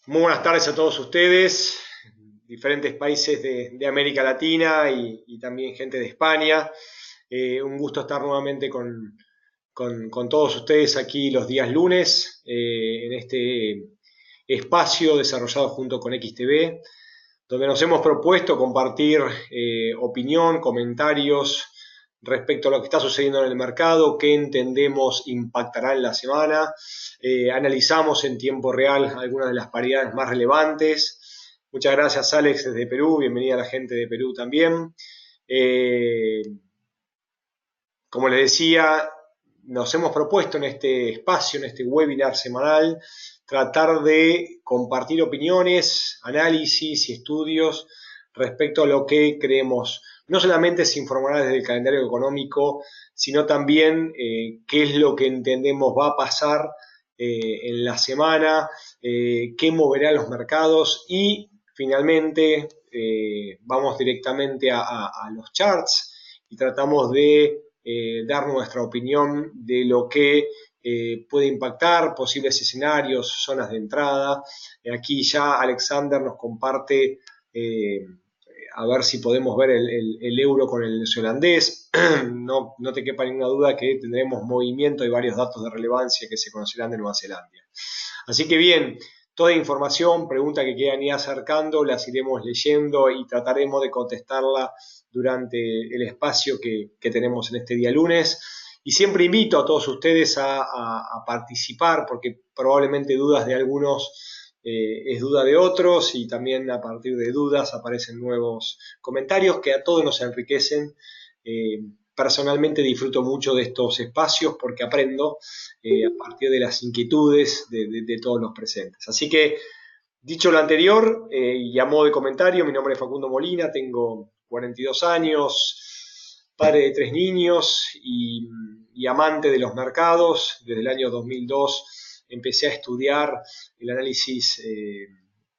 Muy buenas tardes a todos ustedes, diferentes países de América Latina y también gente de España. Un gusto estar nuevamente con todos ustedes aquí los días lunes en este espacio desarrollado junto con XTV, donde nos hemos propuesto compartir opinión, comentarios respecto a lo que está sucediendo en el mercado, qué entendemos impactará en la semana. Analizamos en tiempo real algunas de las paridades más relevantes. Muchas gracias, Alex, desde Perú. Bienvenida a la gente de Perú también. Como les decía, nos hemos propuesto en este espacio, en este webinar semanal, tratar de compartir opiniones, análisis y estudios respecto a lo que creemos. No solamente se informará desde el calendario económico, sino también qué es lo que entendemos va a pasar en la semana, qué moverá los mercados y finalmente vamos directamente a los charts y tratamos de dar nuestra opinión de lo que puede impactar, posibles escenarios, zonas de entrada. Aquí ya Alexander nos comparte, a ver si podemos ver el euro con el neozelandés. No te quepa ninguna duda que tendremos movimiento y varios datos de relevancia que se conocerán de Nueva Zelanda. Así que bien, toda información, pregunta que quieran ir acercando, las iremos leyendo y trataremos de contestarla durante el espacio que tenemos en este día lunes. Y siempre invito a todos ustedes a participar, porque probablemente dudas de algunos es duda de otros, y también a partir de dudas aparecen nuevos comentarios que a todos nos enriquecen. Personalmente disfruto mucho de estos espacios porque aprendo a partir de las inquietudes de todos los presentes. Así que, dicho lo anterior, y a modo de comentario, mi nombre es Facundo Molina, tengo 42 años, padre de 3 niños y amante de los mercados. Desde el año 2002 empecé a estudiar el análisis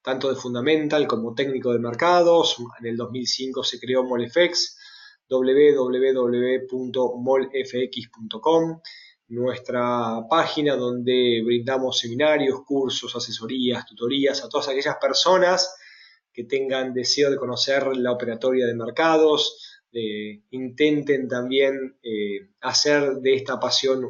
tanto de fundamental como técnico de mercados. En el 2005 se creó MolFX, www.molfx.com, nuestra página donde brindamos seminarios, cursos, asesorías, tutorías a todas aquellas personas que tengan deseo de conocer la operatoria de mercados, intenten también hacer de esta pasión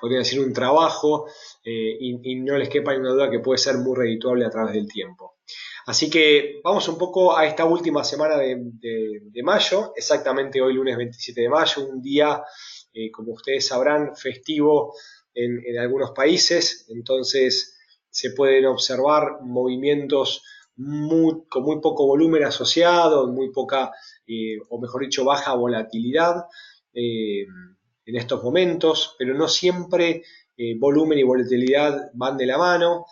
podría decir un trabajo, y no les quepa ninguna duda que puede ser muy redituable a través del tiempo. Así que vamos un poco a esta última semana de mayo, exactamente hoy lunes 27 de mayo, un día, como ustedes sabrán, festivo en algunos países. Entonces se pueden observar movimientos con muy poco volumen asociado, muy poca, o mejor dicho, baja volatilidad en estos momentos, pero no siempre volumen y volatilidad van de la mano.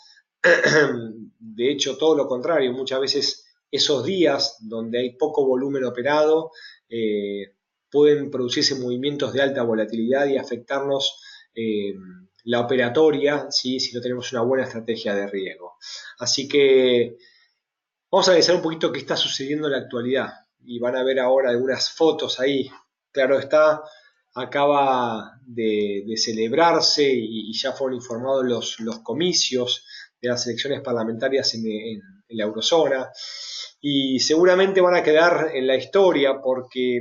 De hecho, todo lo contrario, muchas veces esos días donde hay poco volumen operado pueden producirse movimientos de alta volatilidad y afectarnos la operatoria, ¿sí? Si no tenemos una buena estrategia de riesgo. Así que vamos a analizar un poquito qué está sucediendo en la actualidad, y van a ver ahora algunas fotos ahí. Claro está, acaba de celebrarse y ya fueron informados los comicios de las elecciones parlamentarias la eurozona, y seguramente van a quedar en la historia porque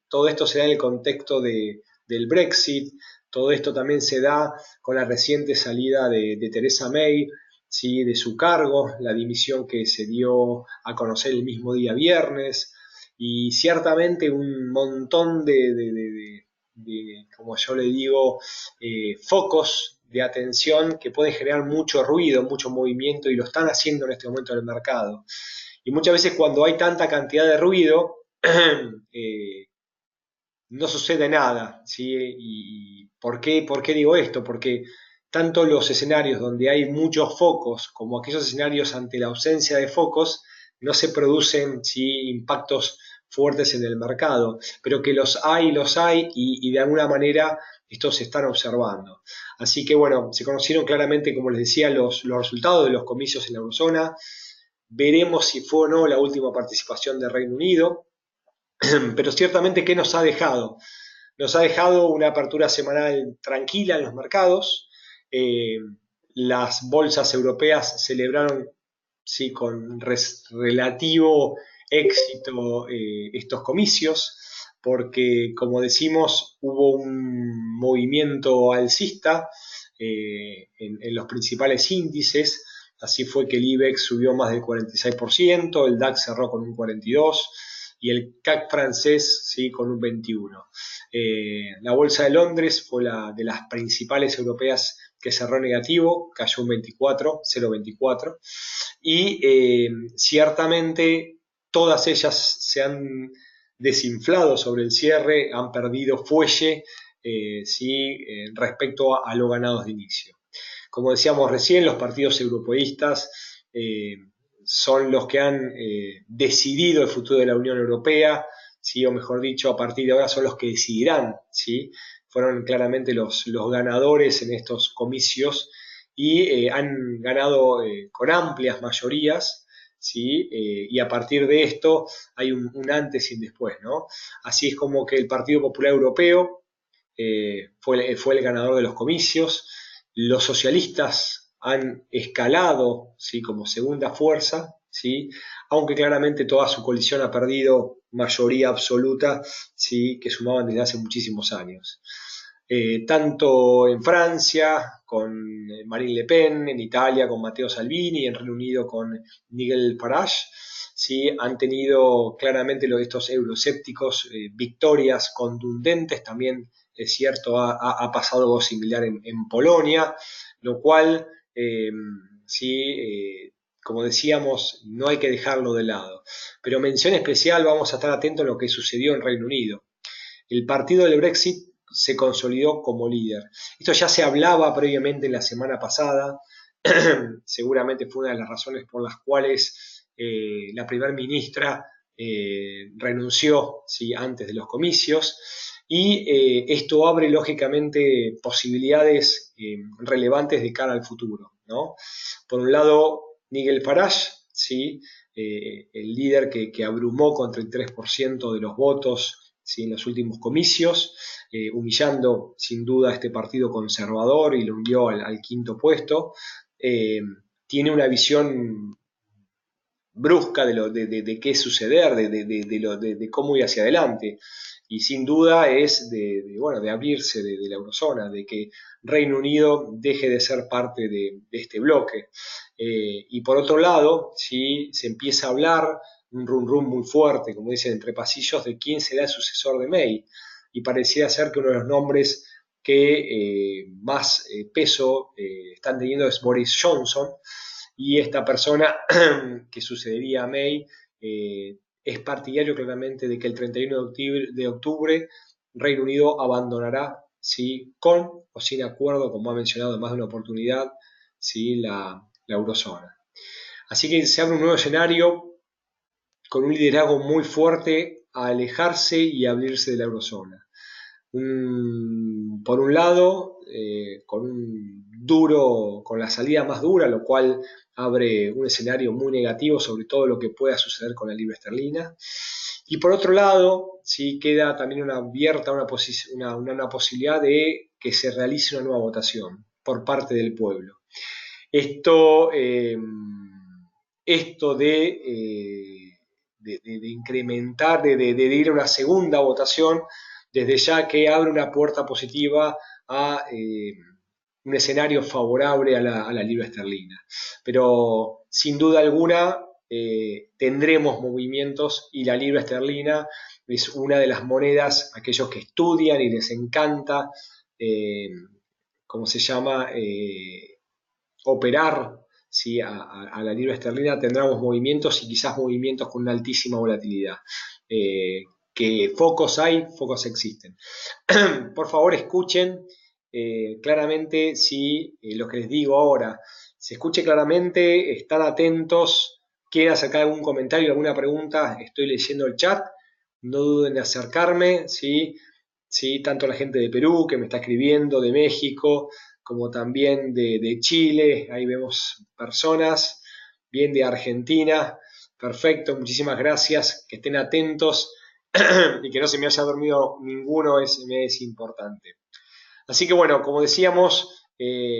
todo esto se da en el contexto del Brexit, todo esto también se da con la reciente salida de Theresa May, ¿sí? De su cargo, la dimisión que se dio a conocer el mismo día viernes, y ciertamente un montón como yo le digo, focos de atención que pueden generar mucho ruido, mucho movimiento, y lo están haciendo en este momento en el mercado. Y muchas veces cuando hay tanta cantidad de ruido, no sucede nada, ¿sí? ¿Y por qué digo esto? Porque tanto los escenarios donde hay muchos focos como aquellos escenarios ante la ausencia de focos, no se producen, ¿sí? Impactos fuertes en el mercado, pero que los hay y de alguna manera estos se están observando. Así que bueno, se conocieron claramente, como les decía, los resultados de los comicios en la eurozona. Veremos si fue o no la última participación del Reino Unido, pero ciertamente, ¿qué nos ha dejado? Nos ha dejado una apertura semanal tranquila en los mercados. Eh, las bolsas europeas celebraron, sí, con relativo éxito estos comicios, porque, como decimos, hubo un movimiento alcista en los principales índices. Así fue que el IBEX subió más del 46%, el DAX cerró con un 42% y el CAC francés, ¿sí? Con un 21%. La bolsa de Londres fue la de las principales europeas que cerró negativo, cayó un 24, 0,24, y ciertamente todas ellas se han desinflado sobre el cierre, han perdido fuelle, ¿sí? Respecto a los ganados de inicio. Como decíamos recién, los partidos europeístas son los que han decidido el futuro de la Unión Europea, ¿sí? O mejor dicho, a partir de ahora son los que decidirán, ¿sí? Fueron claramente los ganadores en estos comicios y han ganado con amplias mayorías, ¿sí? Y a partir de esto hay un antes y un después, ¿no? Así es como que el Partido Popular Europeo fue el ganador de los comicios. Los socialistas han escalado, ¿sí? Como segunda fuerza, ¿sí? Aunque claramente toda su coalición ha perdido mayoría absoluta, ¿sí? Que sumaban desde hace muchísimos años. Tanto en Francia con Marine Le Pen, en Italia con Matteo Salvini, en Reino Unido con Nigel Farage, ¿sí? Han tenido claramente estos euroscépticos victorias contundentes. También es cierto, ha pasado algo similar en Polonia, lo cual, sí, como decíamos, no hay que dejarlo de lado. Pero mención especial, vamos a estar atentos a lo que sucedió en Reino Unido. El partido del Brexit se consolidó como líder. Esto ya se hablaba previamente en la semana pasada, seguramente fue una de las razones por las cuales la primera ministra renunció, ¿sí? Antes de los comicios, y esto abre lógicamente posibilidades relevantes de cara al futuro, ¿no? Por un lado, Nigel Farage, ¿sí? El líder que abrumó con 33% de los votos, ¿sí? En los últimos comicios, humillando sin duda a este partido conservador y lo hundió al quinto puesto. Tiene una visión brusca de qué suceder, de cómo ir hacia adelante. Y sin duda es bueno, de abrirse de la eurozona, de que Reino Unido deje de ser parte de este bloque. Y por otro lado, ¿sí? Se empieza a hablar, un rum rum muy fuerte, como dicen entre pasillos, de quién será el sucesor de May. Y pareciera ser que uno de los nombres que más peso están teniendo es Boris Johnson, y esta persona que sucedería a May es partidario claramente de que el 31 de octubre Reino Unido abandonará, ¿sí? Con o sin acuerdo, como ha mencionado en más de una oportunidad, ¿sí? la eurozona. Así que se abre un nuevo escenario con un liderazgo muy fuerte a alejarse y a abrirse de la eurozona. Por un lado, con la salida más dura, lo cual abre un escenario muy negativo sobre todo lo que pueda suceder con la libra esterlina. Y por otro lado, sí queda también abierta una posibilidad de que se realice una nueva votación por parte del pueblo. Esto esto de incrementar, de ir a una segunda votación, desde ya que abre una puerta positiva a un escenario favorable a la libra esterlina. Pero sin duda alguna tendremos movimientos y la libra esterlina es una de las monedas, aquellos que estudian y les encanta, ¿cómo se llama? Operar, ¿sí? a la libra esterlina, tendremos movimientos y quizás movimientos con una altísima volatilidad. Que focos hay, focos existen. Por favor, escuchen claramente si lo que les digo ahora se escuche claramente, están atentos, quieren acercar algún comentario, alguna pregunta, estoy leyendo el chat, no duden en acercarme, ¿sí? ¿Sí? Tanto la gente de Perú que me está escribiendo, de México, como también de Chile, ahí vemos personas, bien de Argentina, perfecto, muchísimas gracias, que estén atentos y que no se me haya dormido ninguno me es importante. Así que bueno, como decíamos,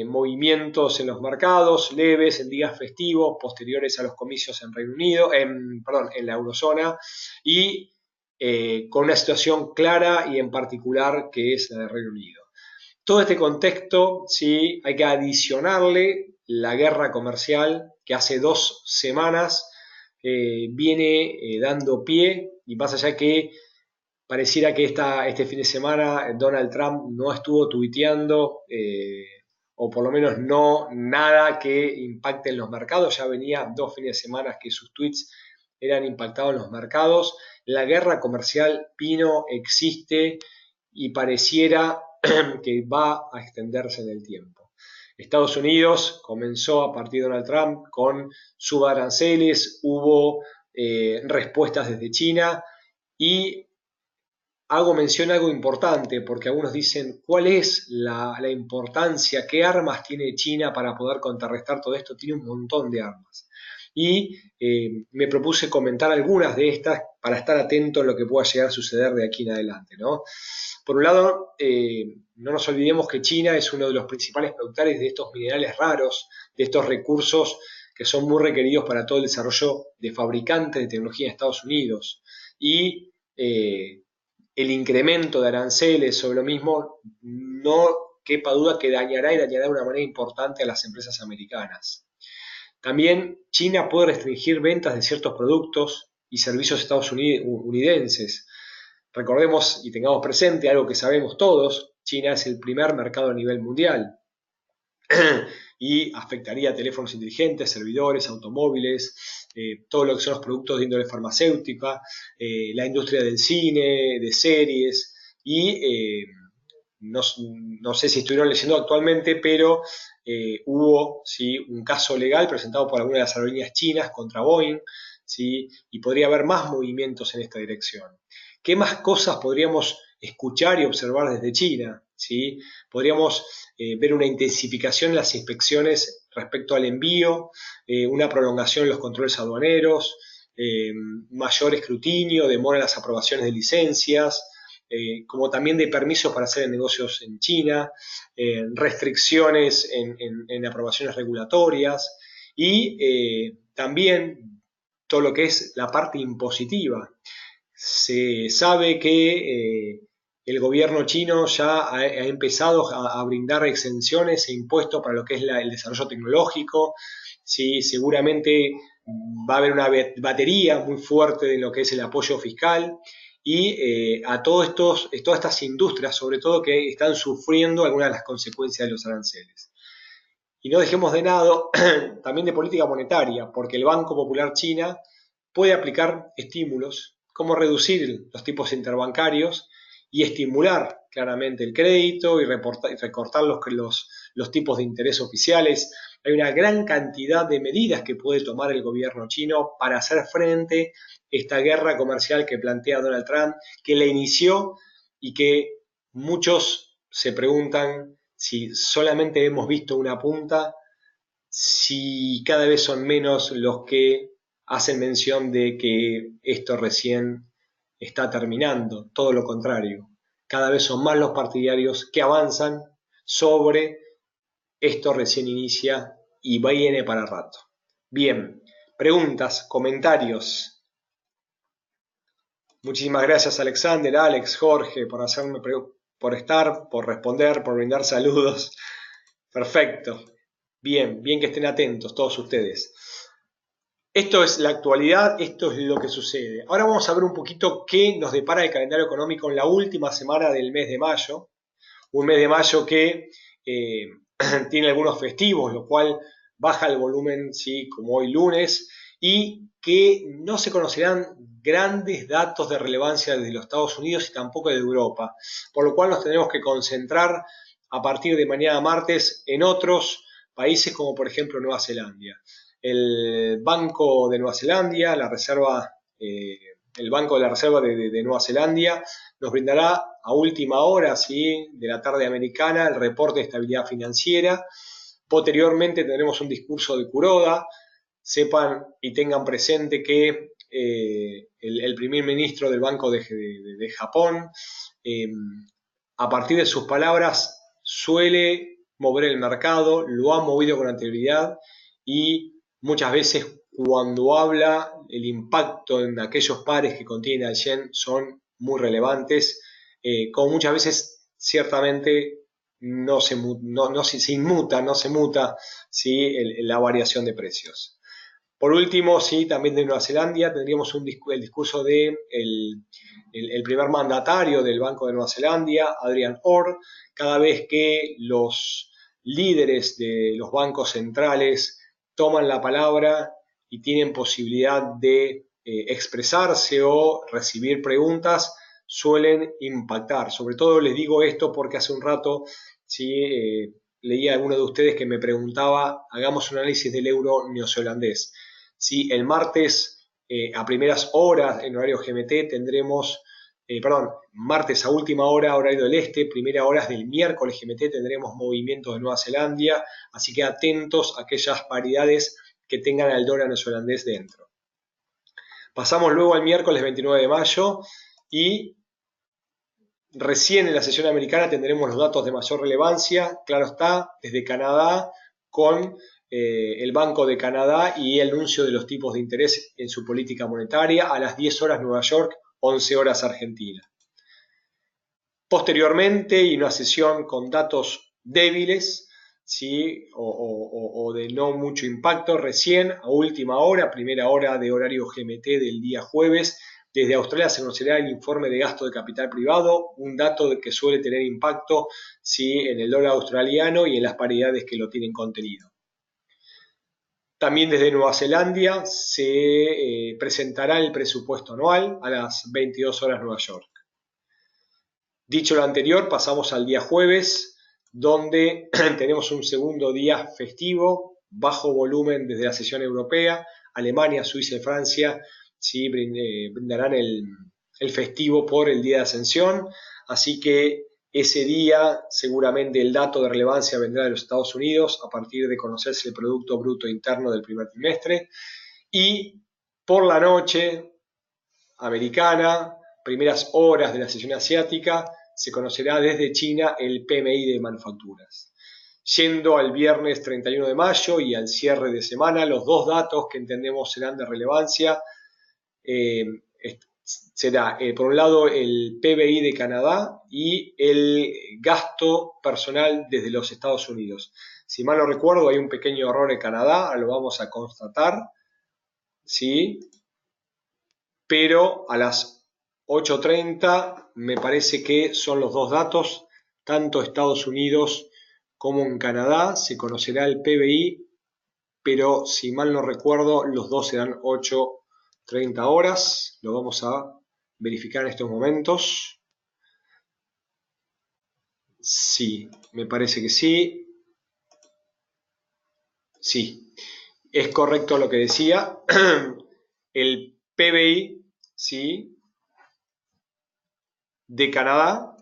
movimientos en los mercados leves en días festivos posteriores a los comicios en Reino Unido, en la eurozona, y con una situación clara y en particular que es la de Reino Unido. Todo este contexto, sí, hay que adicionarle la guerra comercial que hace 2 semanas viene dando pie, y más allá que pareciera que este fin de semana Donald Trump no estuvo tuiteando, o por lo menos no nada que impacte en los mercados. Ya venía 2 fines de semana que sus tweets eran impactados en los mercados. La guerra comercial vino, existe y pareciera que va a extenderse en el tiempo. Estados Unidos comenzó a partir de Donald Trump con subaranceles, hubo respuestas desde China, y hago mención a algo importante, porque algunos dicen, ¿cuál es la importancia? ¿Qué armas tiene China para poder contrarrestar todo esto? Tiene un montón de armas. Y me propuse comentar algunas de estas para estar atento a lo que pueda llegar a suceder de aquí en adelante, ¿no? Por un lado, no nos olvidemos que China es uno de los principales productores de estos minerales raros, de estos recursos que son muy requeridos para todo el desarrollo de fabricantes de tecnología en Estados Unidos. Y el incremento de aranceles sobre lo mismo no quepa duda que dañará de una manera importante a las empresas americanas. También China puede restringir ventas de ciertos productos y servicios estadounidenses. Recordemos y tengamos presente algo que sabemos todos, China es el primer mercado a nivel mundial y afectaría a teléfonos inteligentes, servidores, automóviles, todo lo que son los productos de índole farmacéutica, la industria del cine, de series, y no sé si estuvieron leyendo actualmente, pero hubo, ¿sí?, un caso legal presentado por algunas de las aerolíneas chinas contra Boeing, ¿sí?, y podría haber más movimientos en esta dirección. ¿Qué más cosas podríamos escuchar y observar desde China? ¿Sí? Podríamos ver una intensificación en las inspecciones respecto al envío, una prolongación en los controles aduaneros, mayor escrutinio, demora en las aprobaciones de licencias, como también de permisos para hacer negocios en China, restricciones en aprobaciones regulatorias y también todo lo que es la parte impositiva. Se sabe que el gobierno chino ya ha empezado a brindar exenciones e impuestos para lo que es el desarrollo tecnológico. ¿Sí? Seguramente va a haber una batería muy fuerte de lo que es el apoyo fiscal y a todas estas industrias, sobre todo, que están sufriendo algunas de las consecuencias de los aranceles. Y no dejemos de lado también de política monetaria, porque el Banco Popular China puede aplicar estímulos, como reducir los tipos interbancarios y estimular claramente el crédito y recortar los tipos de interés oficiales. Hay una gran cantidad de medidas que puede tomar el gobierno chino para hacer frente a esta guerra comercial que plantea Donald Trump, que la inició y que muchos se preguntan si solamente hemos visto una punta, si cada vez son menos los que hacen mención de que esto recién está terminando, todo lo contrario. Cada vez son más los partidarios que avanzan sobre esto recién inicia y viene para rato. Bien, Preguntas, comentarios. Muchísimas gracias Alexander, Alex, Jorge, por estar, por responder, por brindar saludos. Perfecto. Bien, bien que estén atentos todos ustedes. Esto es la actualidad, esto es lo que sucede. Ahora vamos a ver un poquito qué nos depara el calendario económico en la última semana del mes de mayo. Un mes de mayo que tiene algunos festivos, lo cual baja el volumen, ¿sí? Como hoy lunes, y que no se conocerán grandes datos de relevancia desde los Estados Unidos y tampoco de Europa, por lo cual nos tenemos que concentrar a partir de mañana martes en otros países como por ejemplo Nueva Zelanda. El Banco de Nueva Zelanda, la Reserva, el Banco de la Reserva de Nueva Zelanda, nos brindará a última hora, ¿sí?, de la tarde americana el reporte de estabilidad financiera. Posteriormente tendremos un discurso de Kuroda. Sepan y tengan presente que el primer ministro del Banco de Japón, a partir de sus palabras, suele mover el mercado, lo ha movido con anterioridad y muchas veces cuando habla el impacto en aquellos pares que contiene al yen son muy relevantes, como muchas veces ciertamente no se inmuta, no se muta, ¿sí?, la variación de precios. Por último, sí, también de Nueva Zelanda tendríamos el discurso de el primer mandatario del Banco de Nueva Zelanda, Adrian Orr. Cada vez que los líderes de los bancos centrales toman la palabra y tienen posibilidad de expresarse o recibir preguntas, suelen impactar. Sobre todo les digo esto porque hace un rato, sí, leí a alguno de ustedes que me preguntaba, hagamos un análisis del euro neozelandés. Sí, el martes a primeras horas en horario GMT tendremos, martes a última hora horario del este, primera horas del miércoles GMT tendremos movimientos de Nueva Zelanda, así que atentos a aquellas paridades que tengan al dólar neozelandés dentro. Pasamos luego al miércoles 29 de mayo y recién en la sesión americana tendremos los datos de mayor relevancia, claro está, desde Canadá con el Banco de Canadá y el anuncio de los tipos de interés en su política monetaria a las 10 horas Nueva York, 11 horas Argentina. Posteriormente, y una sesión con datos débiles, ¿sí?, o de no mucho impacto, recién a última hora, primera hora de horario GMT del día jueves, desde Australia se conocerá el informe de gasto de capital privado, un dato que suele tener impacto, ¿sí?, en el dólar australiano y en las paridades que lo tienen contenido. También desde Nueva Zelanda se presentará el presupuesto anual a las 22 horas Nueva York. Dicho lo anterior, pasamos al día jueves, donde tenemos un segundo día festivo, bajo volumen desde la sesión europea. Alemania, Suiza y Francia sí brindarán el festivo por el día de Ascensión, así que ese día seguramente el dato de relevancia vendrá de los Estados Unidos a partir de conocerse el Producto Bruto Interno del primer trimestre. Y por la noche americana, primeras horas de la sesión asiática, se conocerá desde China el PMI de manufacturas. Yendo al viernes 31 de mayo y al cierre de semana, los dos datos que entendemos serán de relevancia será, por un lado, el PBI de Canadá y el gasto personal desde los Estados Unidos. Si mal no recuerdo, hay un pequeño error en Canadá, lo vamos a constatar, ¿sí? Pero a las 8:30 me parece que son los dos datos, tanto Estados Unidos como en Canadá, se conocerá el PBI, pero si mal no recuerdo, los dos serán 8:30 horas, lo vamos a verificar en estos momentos. Sí, me parece que sí. Sí, es correcto lo que decía. El PBI, sí, de Canadá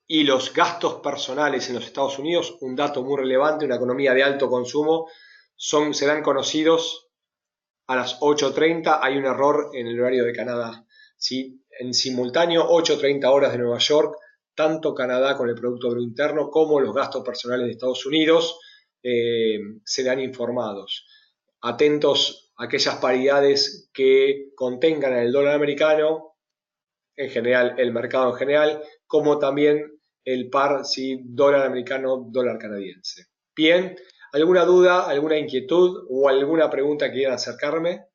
y los gastos personales en los Estados Unidos, un dato muy relevante, una economía de alto consumo, serán conocidos a las 8:30. Hay un error en el horario de Canadá, ¿sí? En simultáneo, 8:30 horas de Nueva York, tanto Canadá con el Producto Bruto Interno como los gastos personales de Estados Unidos serán informados. Atentos a aquellas paridades que contengan el dólar americano, en general, el mercado en general, como también el par, ¿sí? Dólar americano, dólar canadiense. Bien, ¿alguna duda, alguna inquietud o alguna pregunta que quieran acercarme?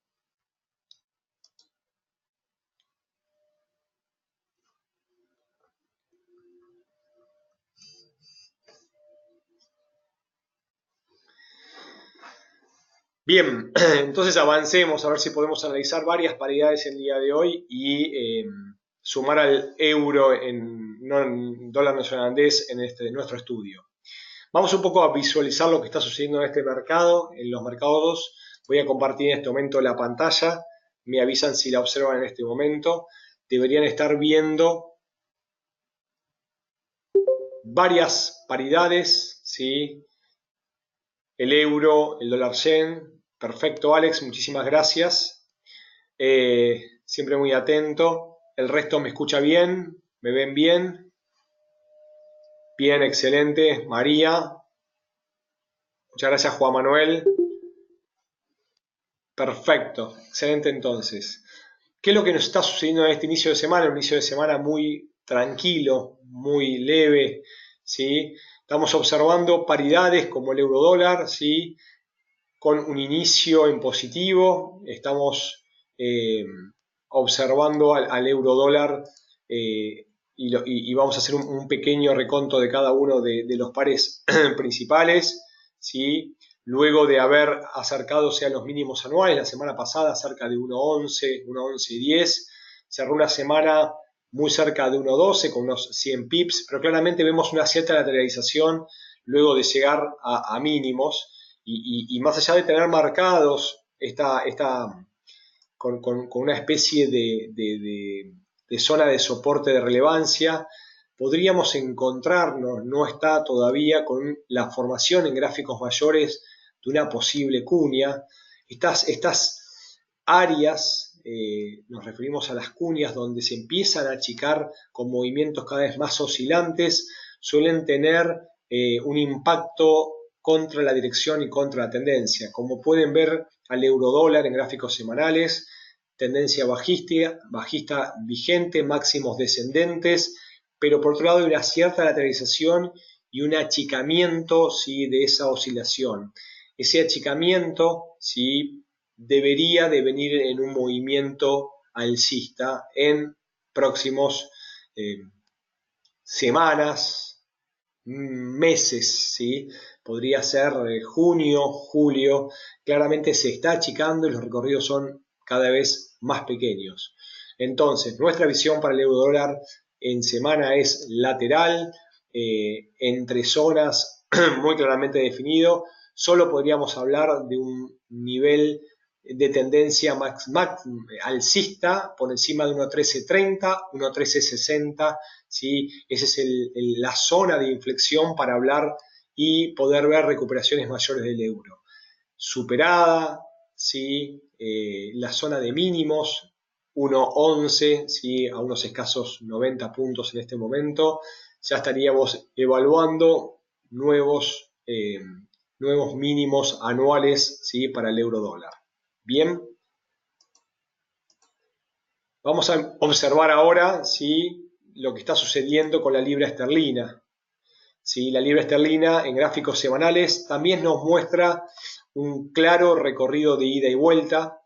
Bien, entonces avancemos a ver si podemos analizar varias paridades el día de hoy y sumar al euro en dólar neozelandés en nuestro estudio. Vamos un poco a visualizar lo que está sucediendo en este mercado, en los mercados. Voy a compartir en este momento la pantalla. Me avisan si la observan en este momento. Deberían estar viendo varias paridades, ¿sí? El euro, el dólar yen. Perfecto, Alex, muchísimas gracias. Siempre muy atento. El resto me escucha bien, me ven bien. Bien, excelente. María. Muchas gracias, Juan Manuel. Perfecto, excelente entonces. ¿Qué es lo que nos está sucediendo en este inicio de semana? Un inicio de semana muy tranquilo, muy leve, ¿sí? Estamos observando paridades como el euro dólar, ¿sí? Con un inicio en positivo. Estamos observando al euro dólar y vamos a hacer un pequeño reconto de cada uno de los pares principales, ¿sí? Luego de haber acercadose a los mínimos anuales, la semana pasada cerca de 1.11, 1.11.10, cerró una semana muy cerca de 1.12 con unos 100 pips, pero claramente vemos una cierta lateralización luego de llegar a mínimos y más allá de tener marcados con una especie de zona de soporte de relevancia, podríamos encontrarnos, no está todavía, con la formación en gráficos mayores de una posible cuña. Estas áreas, nos referimos a las cuñas donde se empiezan a achicar con movimientos cada vez más oscilantes, suelen tener un impacto contra la dirección y contra la tendencia. Como pueden ver al eurodólar en gráficos semanales, tendencia bajista vigente, máximos descendentes, pero por otro lado hay una cierta lateralización y un achicamiento, ¿sí? De esa oscilación. Ese achicamiento, ¿sí? Debería de venir en un movimiento alcista en próximos semanas, meses, ¿sí? Podría ser junio, julio. Claramente se está achicando y los recorridos son cada vez más pequeños. Entonces, nuestra visión para el euro dólar en semana es lateral, entre zonas muy claramente definido. Solo podríamos hablar de un nivel de tendencia alcista por encima de 1.1330, 1.1360, ¿sí? Esa es la zona de inflexión para hablar y poder ver recuperaciones mayores del euro. Superada, ¿sí? La zona de mínimos, 1.11, ¿sí? A unos escasos 90 puntos en este momento, ya estaríamos evaluando nuevos mínimos anuales, ¿sí? Para el euro dólar. Bien, vamos a observar ahora, ¿sí? Lo que está sucediendo con la libra esterlina. ¿Sí? La libra esterlina en gráficos semanales también nos muestra un claro recorrido de ida y vuelta,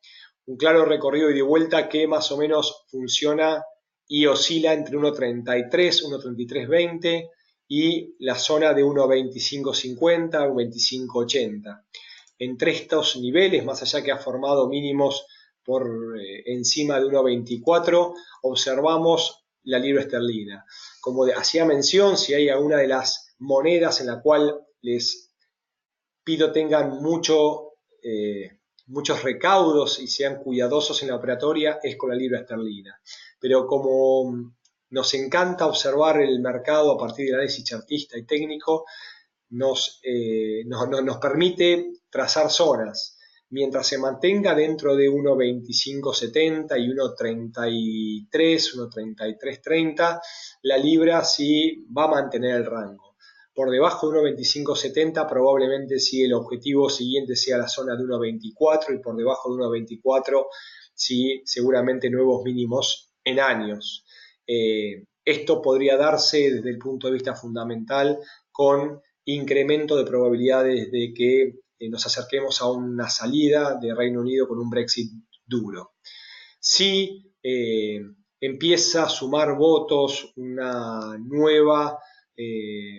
un claro recorrido de ida y vuelta que más o menos funciona y oscila entre 1.33, 1.3320 y la zona de 1.2550, 1.2580. Entre estos niveles, más allá que ha formado mínimos por encima de 1.24, observamos la libra esterlina. Como hacía mención, si hay alguna de las monedas en la cual les pido tengan muchos recaudos y sean cuidadosos en la operatoria, es con la libra esterlina. Pero como nos encanta observar el mercado a partir del análisis chartista y técnico, nos permite trazar zonas. Mientras se mantenga dentro de 1.2570 y 1.33, 1.3330, la libra sí va a mantener el rango. Por debajo de 1.2570 probablemente sí el objetivo siguiente sea la zona de 1.24 y por debajo de 1.24 sí seguramente nuevos mínimos en años. Esto podría darse desde el punto de vista fundamental con incremento de probabilidades de que nos acerquemos a una salida de Reino Unido con un Brexit duro. Si empieza a sumar votos una nueva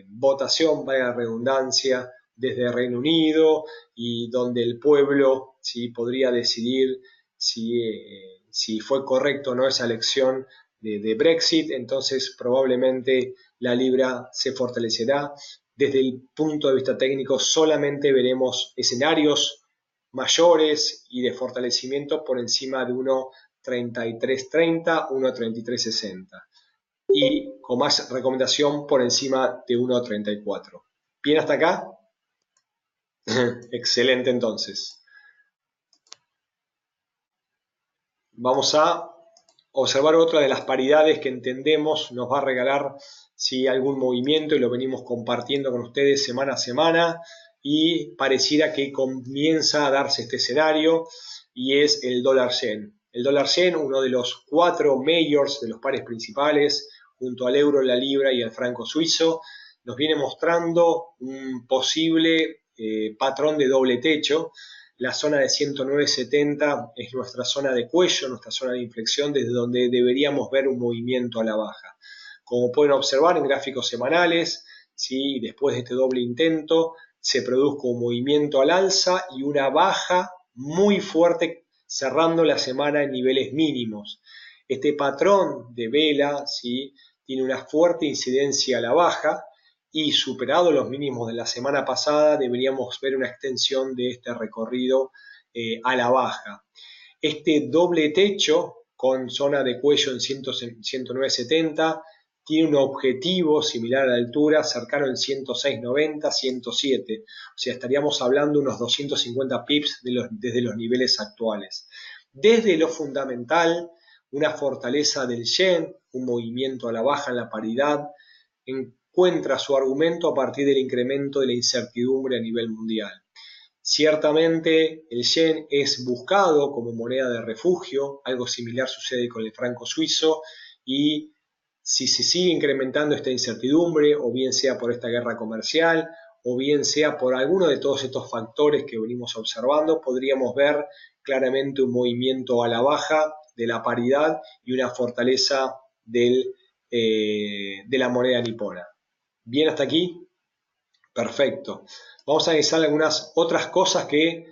votación, valga la redundancia, desde Reino Unido y donde el pueblo ¿sí? podría decidir si fue correcto o no esa elección de Brexit, entonces probablemente la libra se fortalecerá. Desde el punto de vista técnico solamente veremos escenarios mayores y de fortalecimiento por encima de 1.3330, 1.3360 y con más recomendación por encima de 1.34. ¿Bien hasta acá? Excelente entonces. Vamos a observar otra de las paridades que entendemos nos va a regalar si algún movimiento y lo venimos compartiendo con ustedes semana a semana y pareciera que comienza a darse este escenario y es el dólar yen. El dólar yen, uno de los 4 majors de los pares principales, junto al euro, la libra y al franco suizo, nos viene mostrando un posible patrón de doble techo. La zona de 109.70 es nuestra zona de cuello, nuestra zona de inflexión, desde donde deberíamos ver un movimiento a la baja. Como pueden observar en gráficos semanales, ¿sí? Después de este doble intento, se produjo un movimiento al alza y una baja muy fuerte cerrando la semana en niveles mínimos. Este patrón de vela ¿sí? tiene una fuerte incidencia a la baja y superado los mínimos de la semana pasada deberíamos ver una extensión de este recorrido a la baja. Este doble techo con zona de cuello en 109.70 tiene un objetivo similar a la altura cercano en 106.90, 107, o sea estaríamos hablando unos 250 pips desde los niveles actuales. Desde lo fundamental, una fortaleza del yen, un movimiento a la baja en la paridad, encuentra su argumento a partir del incremento de la incertidumbre a nivel mundial. Ciertamente el yen es buscado como moneda de refugio, algo similar sucede con el franco suizo y si se sigue incrementando esta incertidumbre, o bien sea por esta guerra comercial, o bien sea por alguno de todos estos factores que venimos observando, podríamos ver claramente un movimiento a la baja de la paridad y una fortaleza de la moneda nipona. ¿Bien hasta aquí? Perfecto. Vamos a analizar algunas otras cosas que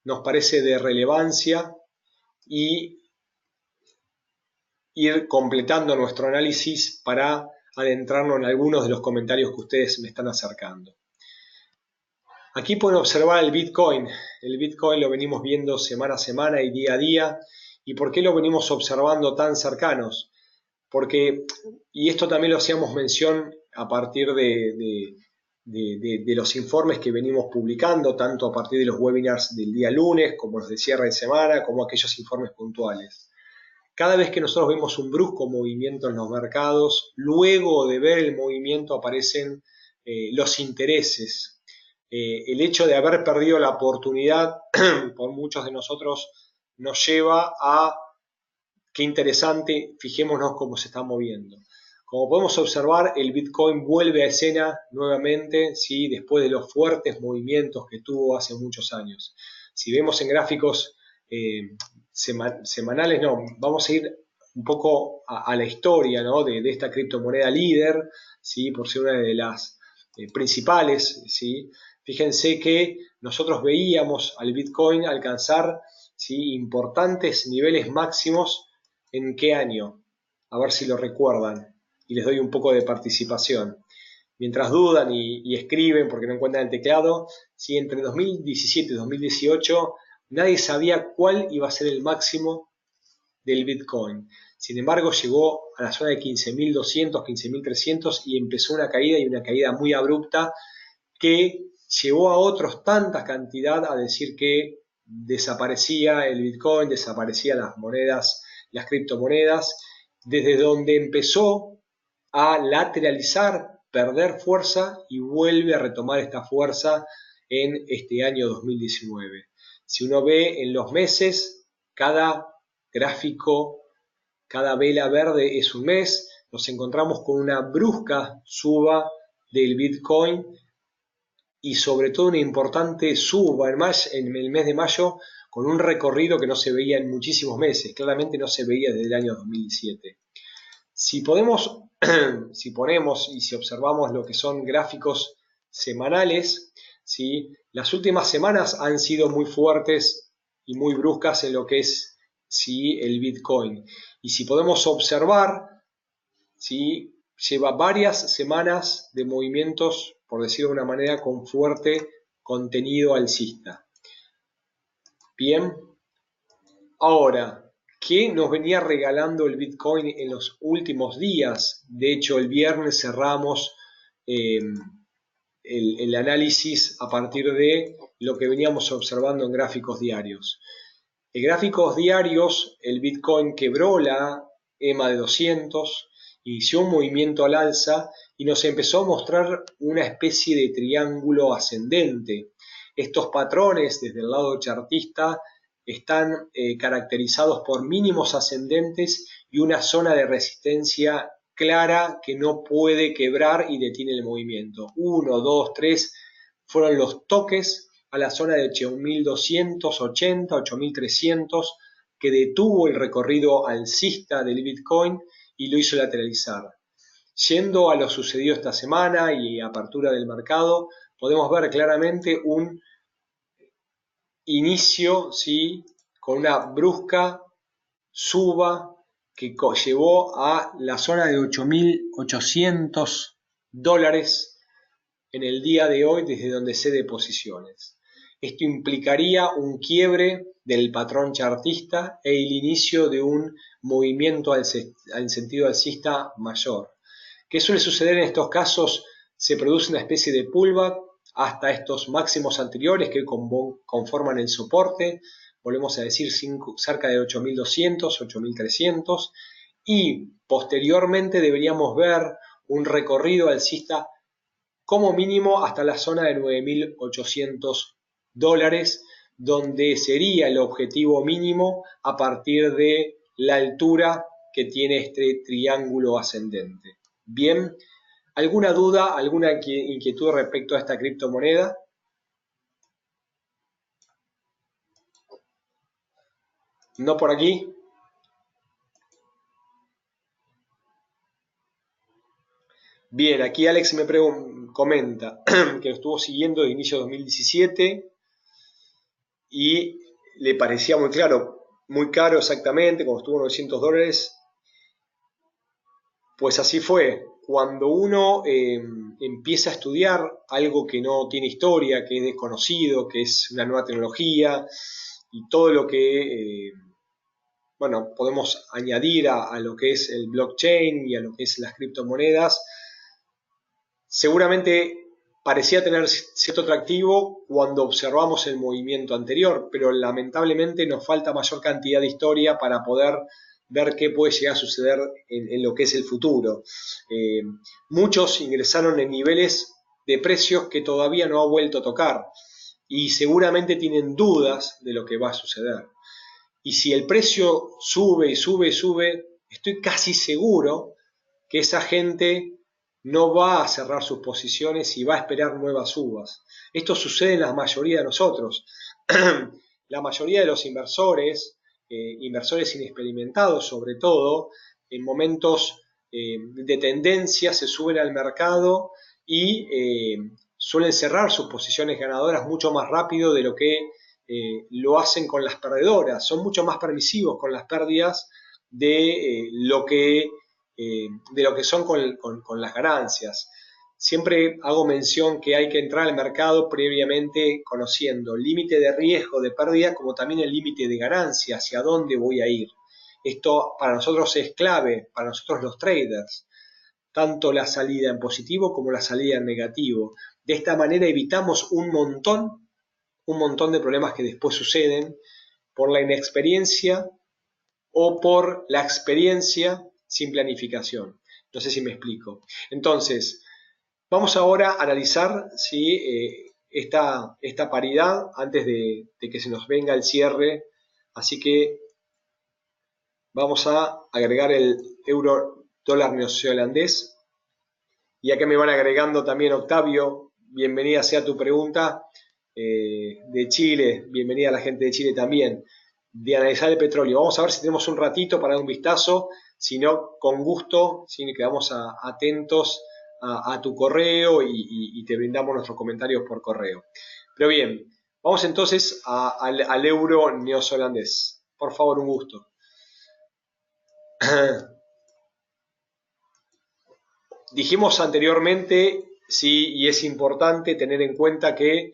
nos parece de relevancia y ir completando nuestro análisis para adentrarnos en algunos de los comentarios que ustedes me están acercando. Aquí pueden observar el Bitcoin. El Bitcoin lo venimos viendo semana a semana y día a día. ¿Y por qué lo venimos observando tan cercanos? Porque, y esto también lo hacíamos mención a partir de los informes que venimos publicando, tanto a partir de los webinars del día lunes, como los de cierre de semana, como aquellos informes puntuales. Cada vez que nosotros vemos un brusco movimiento en los mercados, luego de ver el movimiento aparecen los intereses. El hecho de haber perdido la oportunidad por muchos de nosotros nos lleva a, qué interesante, fijémonos cómo se está moviendo. Como podemos observar, el Bitcoin vuelve a escena nuevamente, ¿sí? Después de los fuertes movimientos que tuvo hace muchos años. Si vemos en gráficos semanales, no, vamos a ir un poco a la historia, ¿no? de esta criptomoneda líder, ¿sí? Por ser una de las principales, ¿sí? Fíjense que nosotros veíamos al Bitcoin alcanzar ¿sí? importantes niveles máximos. ¿En qué año? A ver si lo recuerdan y les doy un poco de participación. Mientras dudan y escriben porque no encuentran el teclado, ¿sí? Entre 2017 y 2018 nadie sabía cuál iba a ser el máximo del Bitcoin. Sin embargo, llegó a la zona de 15.200, 15.300 y empezó una caída y una caída muy abrupta que llevó a otros tanta cantidad a decir que desaparecía el Bitcoin, desaparecían las monedas, las criptomonedas, desde donde empezó a lateralizar perder fuerza y vuelve a retomar esta fuerza en este año 2019. Si uno ve en los meses, cada gráfico, cada vela verde es un mes, nos encontramos con una brusca suba del Bitcoin y sobre todo una importante suba en el mes de mayo con un recorrido que no se veía en muchísimos meses, claramente no se veía desde el año 2017. Si podemos, si ponemos y si observamos lo que son gráficos semanales, ¿sí? Las últimas semanas han sido muy fuertes y muy bruscas en lo que es, ¿sí?, el Bitcoin. Y si podemos observar, ¿sí?, lleva varias semanas de movimientos, por decirlo de una manera, con fuerte contenido alcista. Bien, ahora, ¿qué nos venía regalando el Bitcoin en los últimos días? De hecho, el viernes cerramos el análisis a partir de lo que veníamos observando en gráficos diarios. En gráficos diarios, el Bitcoin quebró la EMA de 200, inició un movimiento al alza y nos empezó a mostrar una especie de triángulo ascendente. Estos patrones desde el lado chartista están caracterizados por mínimos ascendentes y una zona de resistencia clara que no puede quebrar y detiene el movimiento. 1, 2, 3 fueron los toques a la zona de 8.280, 8.300, que detuvo el recorrido alcista del Bitcoin y lo hizo lateralizar. Yendo a lo sucedido esta semana y apertura del mercado, podemos ver claramente un inicio, ¿sí?, con una brusca suba que llevó a la zona de 8.800 dólares en el día de hoy desde donde cede posiciones. Esto implicaría un quiebre del patrón chartista e el inicio de un movimiento en sentido alcista mayor. ¿Qué suele suceder en estos casos? Se produce una especie de pullback hasta estos máximos anteriores que conforman el soporte, volvemos a decir cerca de 8.200, 8.300, y posteriormente deberíamos ver un recorrido alcista como mínimo hasta la zona de 9.800 dólares, donde sería el objetivo mínimo a partir de la altura que tiene este triángulo ascendente. Bien, ¿alguna duda, alguna inquietud respecto a esta criptomoneda? ¿No por aquí? Bien, aquí Alex me comenta que lo estuvo siguiendo de inicio de 2017 y le parecía muy claro, muy caro exactamente, cuando estuvo en 900 dólares. Pues así fue. Cuando uno empieza a estudiar algo que no tiene historia, que es desconocido, que es una nueva tecnología y todo lo que bueno, podemos añadir a lo que es el blockchain y a lo que es las criptomonedas, seguramente parecía tener cierto atractivo cuando observamos el movimiento anterior, pero lamentablemente nos falta mayor cantidad de historia para poder ver qué puede llegar a suceder en lo que es el futuro. Muchos ingresaron en niveles de precios que todavía no ha vuelto a tocar y seguramente tienen dudas de lo que va a suceder. Y si el precio sube y sube y sube, estoy casi seguro que esa gente no va a cerrar sus posiciones y va a esperar nuevas subas. Esto sucede en la mayoría de nosotros. La mayoría de los inversores, inversores inexperimentados sobre todo, en momentos de tendencia se suben al mercado y suelen cerrar sus posiciones ganadoras mucho más rápido de lo que lo hacen con las perdedoras. Son mucho más permisivos con las pérdidas de lo que son con las ganancias. Siempre hago mención que hay que entrar al mercado previamente conociendo el límite de riesgo de pérdida como también el límite de ganancia, hacia dónde voy a ir. Esto para nosotros es clave, para nosotros los traders, tanto la salida en positivo como la salida en negativo. De esta manera evitamos un montón de problemas que después suceden por la inexperiencia o por la experiencia sin planificación. No sé si me explico. Entonces, Vamos ahora a analizar ¿sí? esta paridad antes de que se nos venga el cierre. Así que vamos a agregar el euro dólar neozelandés. Y acá me van agregando también Octavio, bienvenida sea tu pregunta, de Chile, bienvenida a la gente de Chile también, de analizar el petróleo. Vamos a ver si tenemos un ratito para dar un vistazo, si no, con gusto, si quedamos atentos a tu correo y te brindamos nuestros comentarios por correo. Pero bien, vamos entonces al euro neozelandés. Por favor, un gusto. Dijimos anteriormente, sí, y es importante tener en cuenta que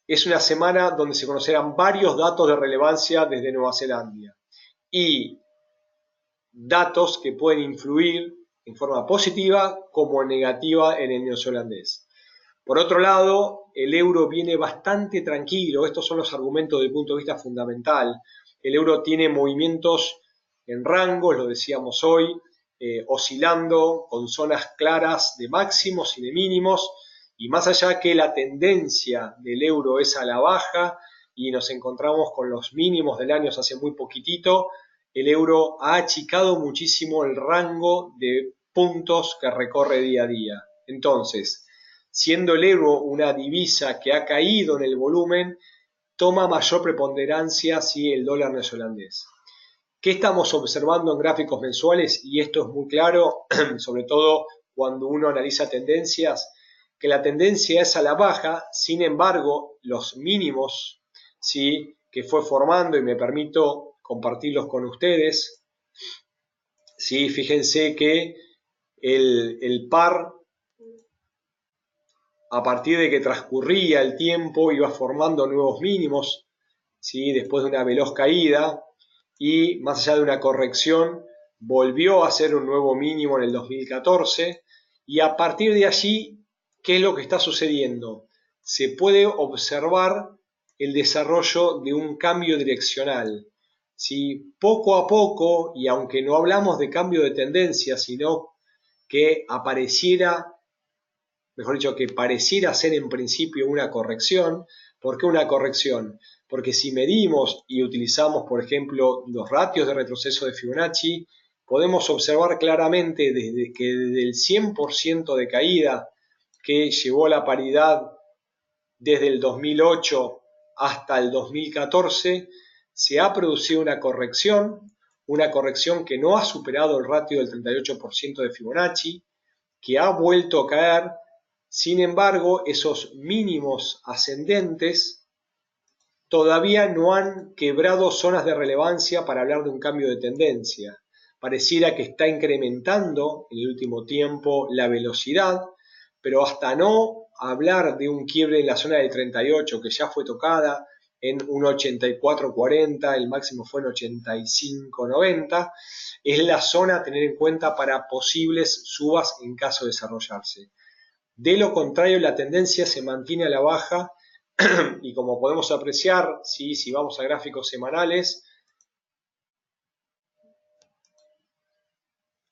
es una semana donde se conocerán varios datos de relevancia desde Nueva Zelanda y datos que pueden influir en forma positiva como negativa en el neozelandés. Por otro lado, el euro viene bastante tranquilo, estos son los argumentos desde el punto de vista fundamental. El euro tiene movimientos en rangos, lo decíamos hoy, oscilando con zonas claras de máximos y de mínimos, y más allá que la tendencia del euro es a la baja y nos encontramos con los mínimos del año hace muy poquitito, el euro ha achicado muchísimo el rango de puntos que recorre día a día. Entonces, siendo el euro una divisa que ha caído en el volumen, toma mayor preponderancia sí, el dólar neozelandés. ¿Qué estamos observando en gráficos mensuales? Y esto es muy claro, sobre todo cuando uno analiza tendencias, que la tendencia es a la baja, sin embargo, los mínimos ¿sí? que fue formando, y me permito compartirlos con ustedes, ¿sí? Fíjense que el par, a partir de que transcurría el tiempo, iba formando nuevos mínimos, ¿sí? Después de una veloz caída, y más allá de una corrección, volvió a hacer un nuevo mínimo en el 2014, y a partir de allí, ¿qué es lo que está sucediendo? Se puede observar el desarrollo de un cambio direccional. ¿Sí? Poco a poco, y aunque no hablamos de cambio de tendencia, sino que apareciera, mejor dicho, que pareciera ser en principio una corrección. ¿Por qué una corrección? Porque si medimos y utilizamos, por ejemplo, los ratios de retroceso de Fibonacci, podemos observar claramente que desde el 100% de caída que llevó la paridad desde el 2008 hasta el 2014, se ha producido una corrección que no ha superado el ratio del 38% de Fibonacci, que ha vuelto a caer. Sin embargo, esos mínimos ascendentes todavía no han quebrado zonas de relevancia para hablar de un cambio de tendencia. Pareciera que está incrementando en el último tiempo la velocidad, pero hasta no hablar de un quiebre en la zona del 38, que ya fue tocada en 1,8440, el máximo fue en 85,90, es la zona a tener en cuenta para posibles subas en caso de desarrollarse. De lo contrario, la tendencia se mantiene a la baja y como podemos apreciar, ¿sí? Si vamos a gráficos semanales,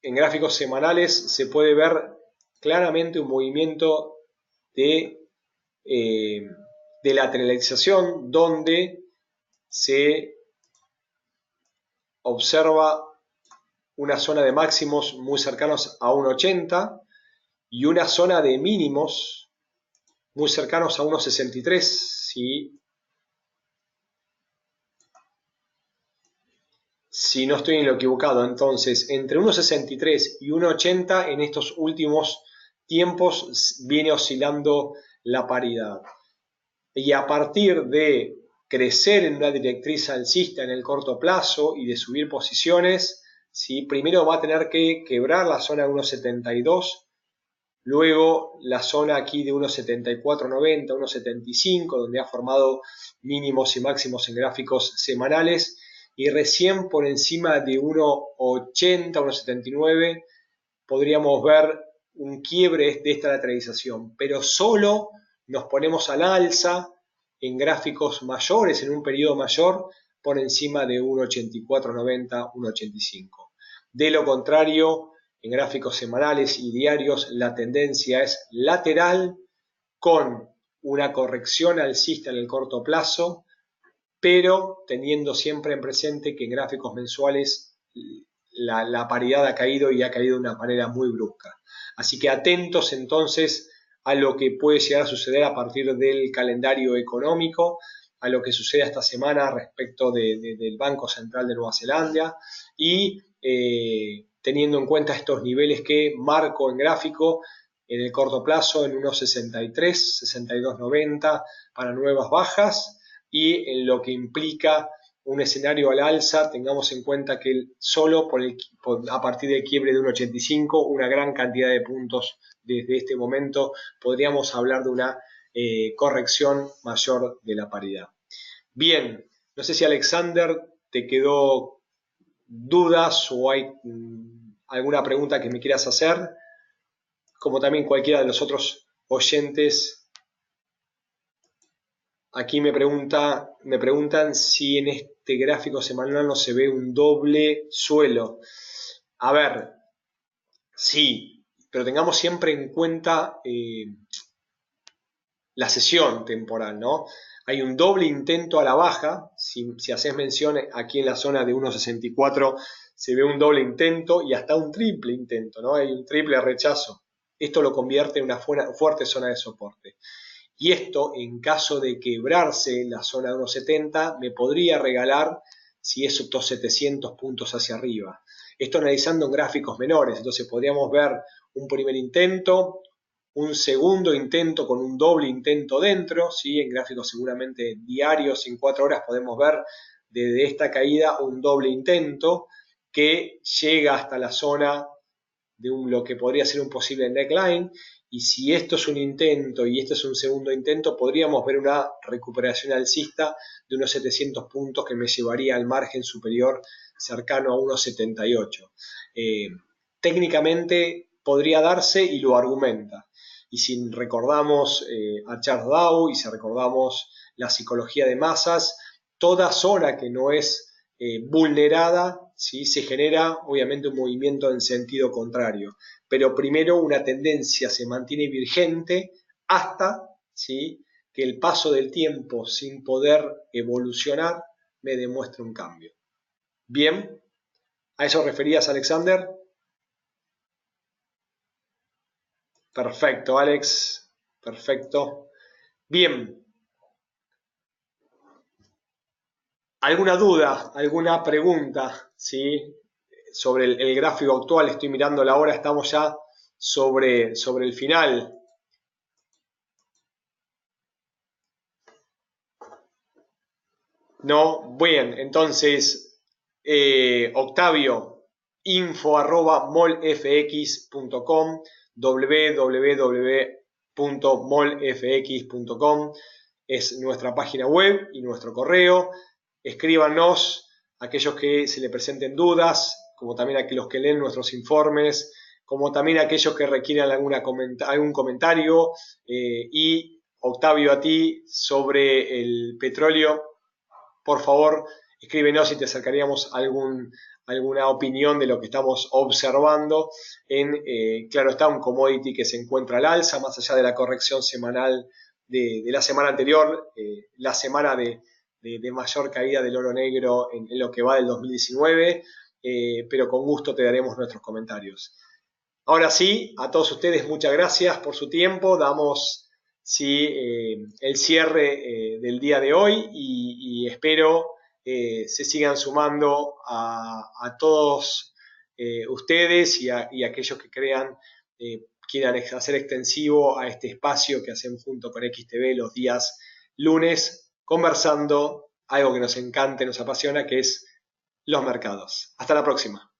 en gráficos semanales se puede ver claramente un movimiento de lateralización donde se observa una zona de máximos muy cercanos a 1,80 y una zona de mínimos muy cercanos a 1,63, si no estoy en lo equivocado. Entonces, entre 1,63 y 1,80 en estos últimos tiempos viene oscilando la paridad. Y a partir de crecer en una directriz alcista en el corto plazo y de subir posiciones, ¿sí? Primero va a tener que quebrar la zona de 1,72, luego la zona aquí de 1,7490, 1,75, donde ha formado mínimos y máximos en gráficos semanales, y recién por encima de 1,80, 1,79 podríamos ver un quiebre de esta lateralización, pero solo nos ponemos al alza en gráficos mayores, en un periodo mayor, por encima de 1,8490, 1,85. De lo contrario, en gráficos semanales y diarios la tendencia es lateral con una corrección alcista en el corto plazo, pero teniendo siempre en presente que en gráficos mensuales la paridad ha caído y ha caído de una manera muy brusca. Así que atentos entonces a lo que puede llegar a suceder a partir del calendario económico, a lo que sucede esta semana respecto del Banco Central de Nueva Zelanda y teniendo en cuenta estos niveles que marco en gráfico en el corto plazo en unos 63, 62.90 para nuevas bajas y en lo que implica un escenario al alza, tengamos en cuenta que solo a partir del quiebre de 1.85, una gran cantidad de puntos desde este momento, podríamos hablar de una corrección mayor de la paridad. Bien, no sé si Alexander te quedó dudas o hay alguna pregunta que me quieras hacer, como también cualquiera de los otros oyentes. Aquí me preguntan si en este gráfico semanal no se ve un doble suelo. A ver, sí, pero tengamos siempre en cuenta la sesión temporal, ¿no? Hay un doble intento a la baja, si haces mención aquí en la zona de 1.64 se ve un doble intento y hasta un triple intento, ¿no? Hay un triple rechazo. Esto lo convierte en una fuerte zona de soporte. Y esto, en caso de quebrarse la zona de 1.70, me podría regalar, si es estos 700 puntos hacia arriba. Esto analizando en gráficos menores, entonces podríamos ver un primer intento, un segundo intento con un doble intento dentro, ¿sí? En gráficos seguramente diarios, en 4 horas podemos ver desde esta caída un doble intento que llega hasta la zona de lo que podría ser un posible neckline, y si esto es un intento y este es un segundo intento, podríamos ver una recuperación alcista de unos 700 puntos que me llevaría al margen superior cercano a 1.78. Técnicamente podría darse y lo argumenta. Y si recordamos a Charles Dow y si recordamos la psicología de masas, toda zona que no es vulnerada, ¿sí? Se genera obviamente un movimiento en sentido contrario, pero primero una tendencia se mantiene vigente hasta, ¿sí?, que el paso del tiempo sin poder evolucionar me demuestre un cambio. Bien, ¿a eso referías, Alexander? Perfecto, Alex, perfecto. Bien. ¿Alguna duda, alguna pregunta, ¿sí?, sobre el gráfico actual? Estoy mirando la hora, estamos ya sobre el final. No, bien, entonces, Octavio, info@molfx.com, www.molfx.com es nuestra página web y nuestro correo. Escríbanos aquellos que se le presenten dudas, como también aquellos que leen nuestros informes, como también aquellos que requieran algún comentario. Y Octavio, a ti sobre el petróleo, por favor, escríbenos y te acercaríamos alguna opinión de lo que estamos observando claro está, un commodity que se encuentra al alza, más allá de la corrección semanal de la semana anterior, la semana de mayor caída del oro negro en lo que va del 2019, pero con gusto te daremos nuestros comentarios. Ahora sí, a todos ustedes muchas gracias por su tiempo, damos el cierre del día de hoy y espero se sigan sumando a todos ustedes y aquellos que quieran hacer extensivo a este espacio que hacemos junto con XTV los días lunes, conversando algo que nos encanta, nos apasiona, que es los mercados. Hasta la próxima.